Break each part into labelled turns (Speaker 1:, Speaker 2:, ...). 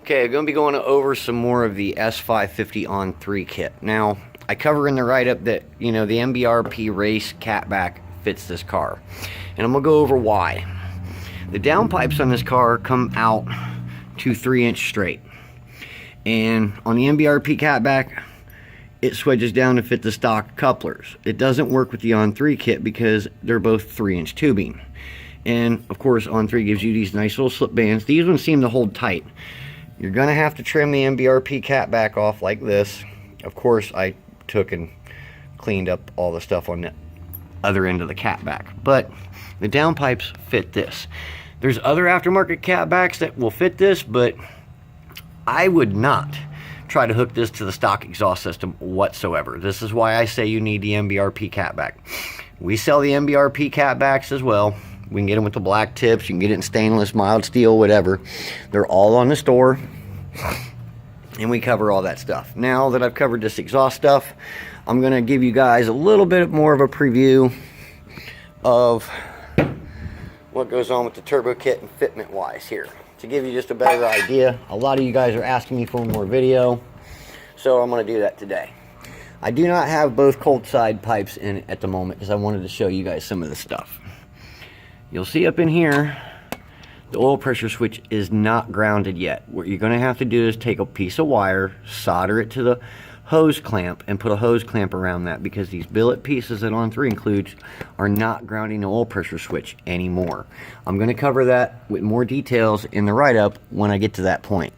Speaker 1: Okay, I'm going to be going over some more of the s550 on 3 kit. Now, I cover in the write-up that, the MBRP race catback fits this car. And I'm going to go over why. The downpipes on this car come out to 3-inch straight. And on the MBRP catback, it swedges down to fit the stock couplers. It doesn't work with the on 3 kit because they're both 3-inch tubing. And, of course, on 3 gives you these nice little slip bands. These ones seem to hold tight. You're going to have to trim the MBRP catback off like this. Of course, I took and cleaned up all the stuff on the other end of the catback. But the downpipes fit this. There's other aftermarket catbacks that will fit this, but I would not try to hook this to the stock exhaust system whatsoever. This is why I say you need the MBRP catback. We sell the MBRP catbacks as well. We can get them with the black tips. You can get it in stainless, mild steel, whatever. They're all on the store. And we cover all that stuff. Now that I've covered this exhaust stuff, I'm going to give you guys a little bit more of a preview of what goes on with the turbo kit and fitment wise here. To give you just a better idea. A lot of you guys are asking me for more video. So I'm going to do that today. I do not have both cold side pipes in at the moment because I wanted to show you guys some of the stuff. You'll see up in here, the oil pressure switch is not grounded yet. What you're going to have to do is take a piece of wire, solder it to the hose clamp, and put a hose clamp around that because these billet pieces that on 3 includes are not grounding the oil pressure switch anymore. I'm going to cover that with more details in the write-up when I get to that point.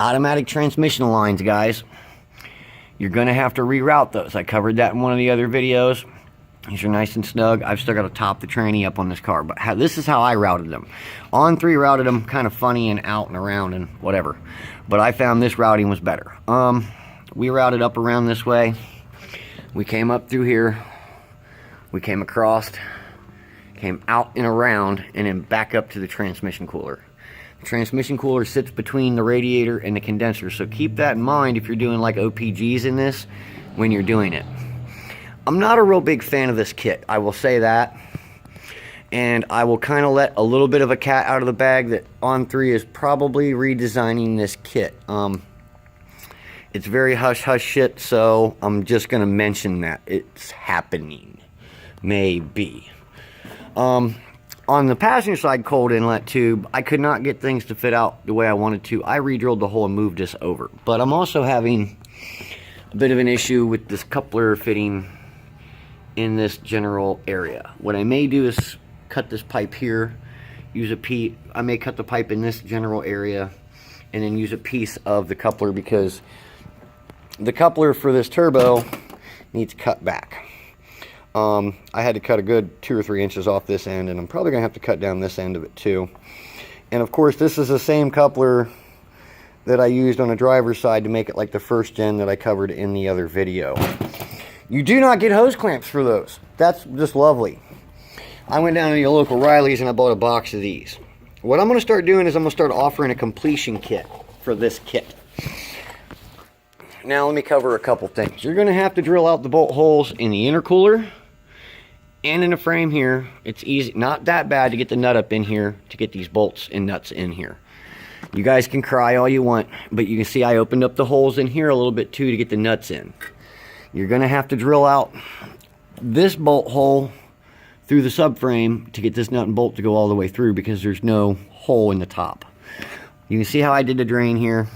Speaker 1: Automatic transmission lines, guys. You're going to have to reroute those. I covered that in one of the other videos. These are nice and snug. I've still got to top the tranny up on this car, but this is how I routed them. On 3 routed them kind of funny and out and around and whatever, but I found this routing was better. We routed up around this way. We came up through here. We came across, came out and around, and then back up to the transmission cooler. The transmission cooler sits between the radiator and the condenser, so keep that in mind if you're doing like OPGs in this when you're doing it. I'm not a real big fan of this kit, I will say that. And I will kind of let a little bit of a cat out of the bag that on 3 is probably redesigning this kit. It's very hush-hush shit, so I'm just going to mention that. It's happening. Maybe. On the passenger side cold inlet tube, I could not get things to fit out the way I wanted to. I re-drilled the hole and moved this over. But I'm also having a bit of an issue with this coupler fitting in this general area. What I may do is cut this pipe here, I may cut the pipe in this general area and then use a piece of the coupler because the coupler for this turbo needs cut back. I had to cut a good 2 or 3 inches off this end, and I'm probably gonna have to cut down this end of it too. And of course this is the same coupler that I used on the driver's side to make it like the first gen that I covered in the other video. You do not get hose clamps for those. That's just lovely. I went down to the local Riley's and I bought a box of these. What I'm going to start doing is I'm going to start offering a completion kit for this kit. Now let me cover a couple things. You're going to have to drill out the bolt holes in the intercooler and in the frame here. It's easy, not that bad to get the nut up in here to get these bolts and nuts in here. You guys can cry all you want, but you can see I opened up the holes in here a little bit too to get the nuts in. You're going to have to drill out this bolt hole through the subframe to get this nut and bolt to go all the way through because there's no hole in the top. You can see how I did the drain here.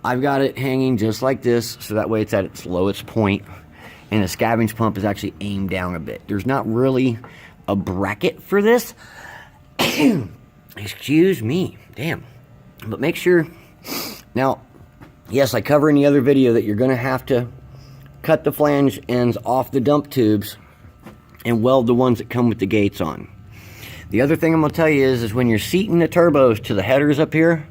Speaker 1: I've got it hanging just like this, so that way it's at its lowest point, and the scavenge pump is actually aimed down a bit. There's not really a bracket for this. Excuse me. Damn. But make sure... Now, yes, I cover in the other video that you're going to have to cut the flange ends off the dump tubes and weld the ones that come with the gates on. The other thing I'm going to tell you is when you're seating the turbos to the headers up here,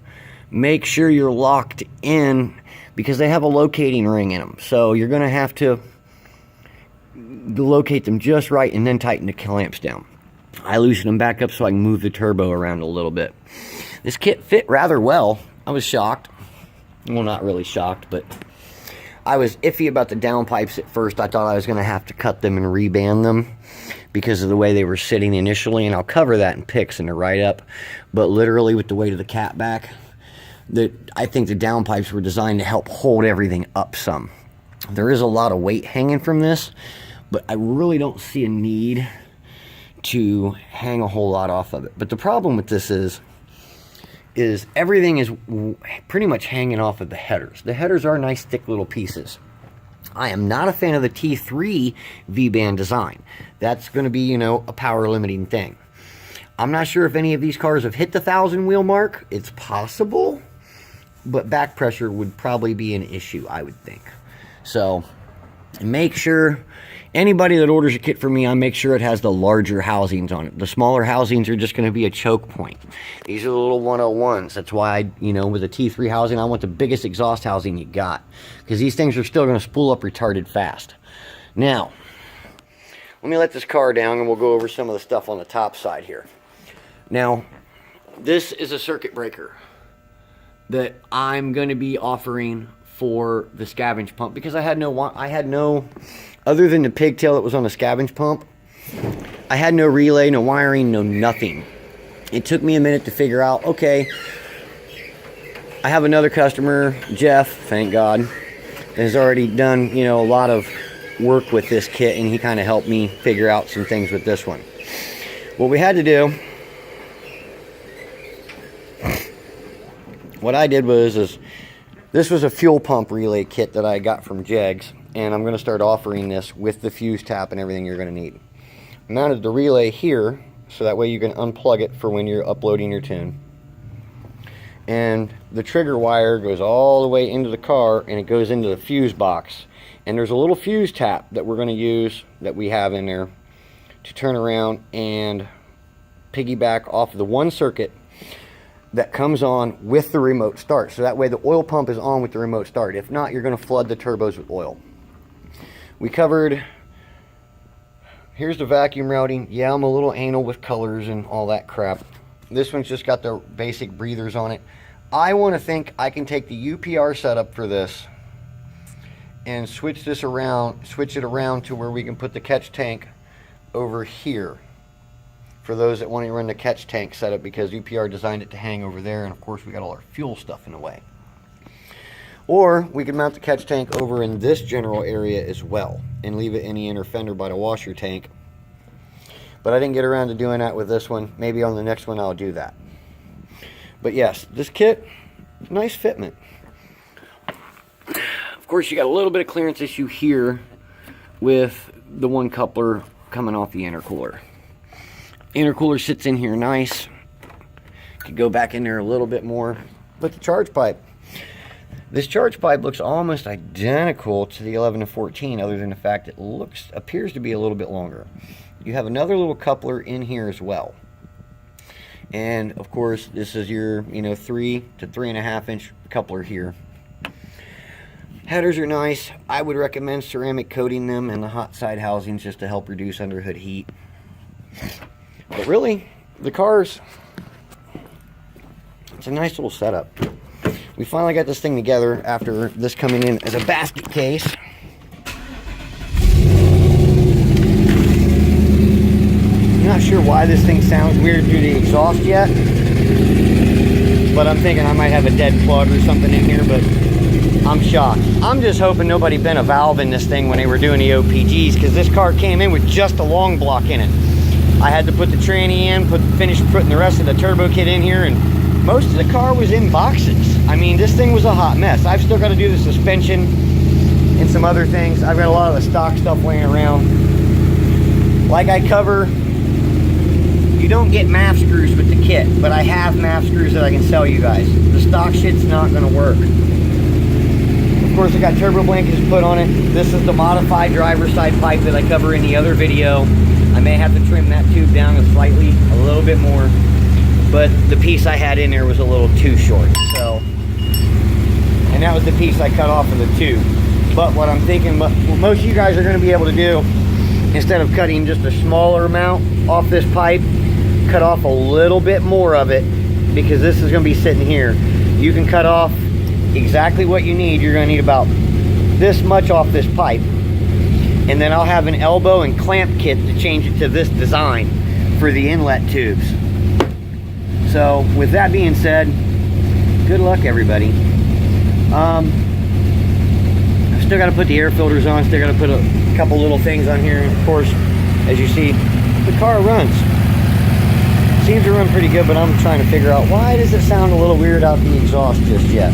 Speaker 1: make sure you're locked in because they have a locating ring in them. So you're going to have to locate them just right and then tighten the clamps down. I loosen them back up so I can move the turbo around a little bit. This kit fit rather well. I was shocked. Well, not really shocked, but I was iffy about the downpipes at first. I thought I was going to have to cut them and reband them because of the way they were sitting initially, and I'll cover that in pics in the write-up. But literally with the weight of the catback, that I think the downpipes were designed to help hold everything up some. There is a lot of weight hanging from this, but I really don't see a need to hang a whole lot off of it. But the problem with this is everything is pretty much hanging off of the headers. The headers are nice thick little pieces. I am not a fan of the T3 V-band design. That's going to be, you know, a power limiting thing. I'm not sure if any of these cars have hit the 1,000 wheel mark. It's possible, but back pressure would probably be an issue, I would think. So make sure, anybody that orders a kit from me, I make sure it has the larger housings on it. The smaller housings are just going to be a choke point. These are the little 101s. That's why I, you know, with a T3 housing, I want the biggest exhaust housing you got, because these things are still going to spool up retarded fast. Now, let me let this car down and we'll go over some of the stuff on the top side here. Now, this is a circuit breaker that I'm going to be offering for the scavenge pump, because I had no, other than the pigtail that was on the scavenge pump, I had no relay, no wiring, no nothing. It took me a minute to figure out, okay, I have another customer, Jeff, thank God, has already done, you know, a lot of work with this kit, and he kind of helped me figure out some things with this one. What we had to do, what I did was, this was a fuel pump relay kit that I got from Jegs, and I'm going to start offering this with the fuse tap and everything you're going to need. I mounted the relay here, so that way you can unplug it for when you're uploading your tune. And the trigger wire goes all the way into the car, and it goes into the fuse box. And there's a little fuse tap that we're going to use, that we have in there, to turn around and piggyback off of the one circuit that comes on with the remote start. So that way the oil pump is on with the remote start. If not, you're going to flood the turbos with oil. We covered, here's the vacuum routing. Yeah, I'm a little anal with colors and all that crap. This one's just got the basic breathers on it. I want to think I can take the UPR setup for this and switch it around to where we can put the catch tank over here, for those that want to run the catch tank setup, because UPR designed it to hang over there, and of course we got all our fuel stuff in the way. Or we could mount the catch tank over in this general area as well and leave it in the inner fender by the washer tank. But I didn't get around to doing that with this one. Maybe on the next one I'll do that. But yes, this kit, nice fitment. Of course, you got a little bit of clearance issue here with the one coupler coming off the intercooler. Intercooler sits in here nice. Could go back in there a little bit more. But the charge pipe, this charge pipe looks almost identical to the 11 to 14, other than the fact it appears to be a little bit longer. You have another little coupler in here as well. And of course, this is your 3 to 3.5 inch coupler here. Headers are nice. I would recommend ceramic coating them and the hot side housings just to help reduce underhood heat. But really, the cars, it's a nice little setup. We finally got this thing together after this coming in as a basket case. I'm not sure why this thing sounds weird through the exhaust yet, but I'm thinking I might have a dead plug or something in here, but I'm shocked. I'm just hoping nobody bent a valve in this thing when they were doing the OPGs, because this car came in with just a long block in it. I had to put the tranny in, finish putting the rest of the turbo kit in here, and most of the car was in boxes. I mean, this thing was a hot mess. I've still got to do the suspension and some other things. I've got a lot of the stock stuff laying around. Like I cover, you don't get MAF screws with the kit, but I have MAF screws that I can sell you guys. The stock shit's not going to work. Of course, I got turbo blankets put on it. This is the modified driver's side pipe that I cover in the other video. I may have to trim that tube down a little bit more, but the piece I had in there was a little too short. So, and that was the piece I cut off of the tube. But what I'm thinking, what most of you guys are going to be able to do, instead of cutting just a smaller amount off this pipe, cut off a little bit more of it, because this is going to be sitting here. You can cut off exactly what you need. You're going to need about this much off this pipe, and then I'll have an elbow and clamp kit to change it to this design for the inlet tubes. So with that being said, good luck, everybody. I've still got to put the air filters on. Still got to put a couple little things on here. And of course, as you see, the car runs. Seems to run pretty good, but I'm trying to figure out why does it sound a little weird out the exhaust just yet.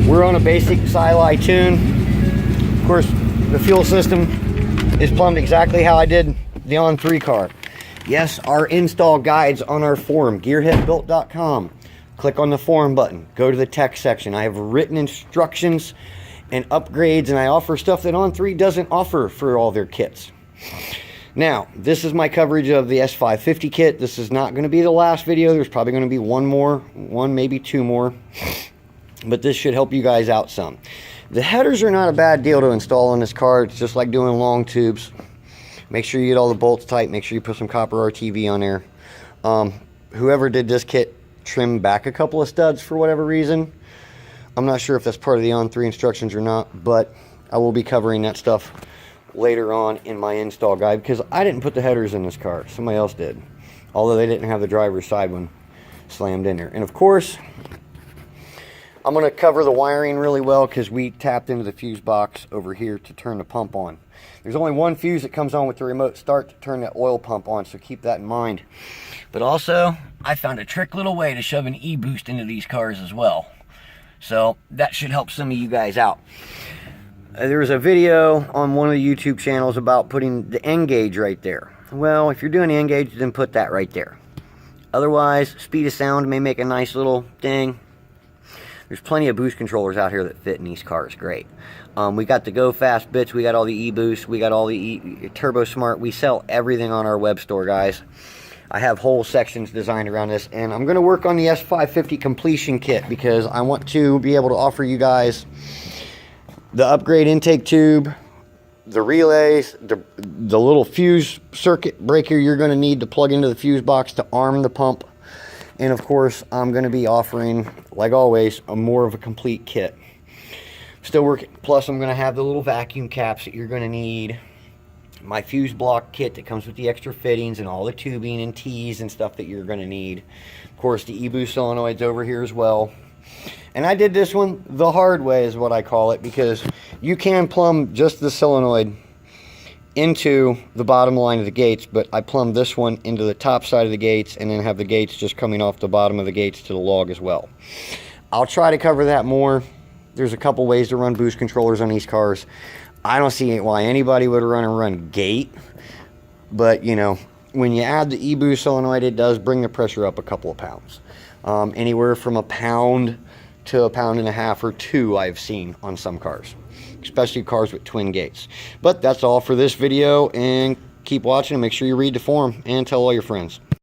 Speaker 1: We're on a basic Silai tune. Of course, the fuel system is plumbed exactly how I did the on3 car. Yes, our install guides on our forum, gearheadbuilt.com. Click on the forum button. Go to the tech section. I have written instructions and upgrades, and I offer stuff that on3 doesn't offer for all their kits. Now, this is my coverage of the s550 kit. This is not going to be the last video. There's probably going to be one, maybe two more. But this should help you guys out some. The headers are not a bad deal to install on this car. It's just like doing long tubes. Make sure you get all the bolts tight. Make sure you put some copper RTV on there. Whoever did this kit trimmed back a couple of studs for whatever reason. I'm not sure if that's part of the on3 instructions or not, but I will be covering that stuff later on in my install guide, because I didn't put the headers in this car. Somebody else did, although they didn't have the driver's side one slammed in there. And of course, I'm going to cover the wiring really well, because we tapped into the fuse box over here to turn the pump on. There's only one fuse that comes on with the remote start to turn that oil pump on, so keep that in mind. But also, I found a trick little way to shove an e-boost into these cars as well. So that should help some of you guys out. There was a video on one of the YouTube channels about putting the N gauge right there. Well, if you're doing the N gauge, then put that right there. Otherwise, speed of sound may make a nice little thing. There's plenty of boost controllers out here that fit in these cars great. We got the Go Fast bits, we got all the e-boost, we got all the Turbo Smart. We sell everything on our web store, guys. I have whole sections designed around this, and I'm going to work on the s550 completion kit, because I want to be able to offer you guys the upgrade intake tube, the relays, the little fuse circuit breaker you're going to need to plug into the fuse box to arm the pump. And of course, I'm going to be offering, like always, more of a complete kit. Still working. Plus, I'm going to have the little vacuum caps that you're going to need. My fuse block kit that comes with the extra fittings and all the tubing and tees and stuff that you're going to need. Of course, the e-boost solenoids over here as well. And I did this one the hard way, is what I call it, because you can plumb just the solenoid into the bottom line of the gates, but I plumbed this one into the top side of the gates, and then have the gates just coming off the bottom of the gates to the log as well. I'll try to cover that more. There's a couple ways to run boost controllers on these cars. I don't see why anybody would run gate, but you know, when you add the e-boost solenoid, it does bring the pressure up a couple of pounds. Anywhere from a pound to 1.5 pounds or 2 I've seen on some cars, especially cars with twin gates. But that's all for this video, and keep watching and make sure you read the forum and tell all your friends.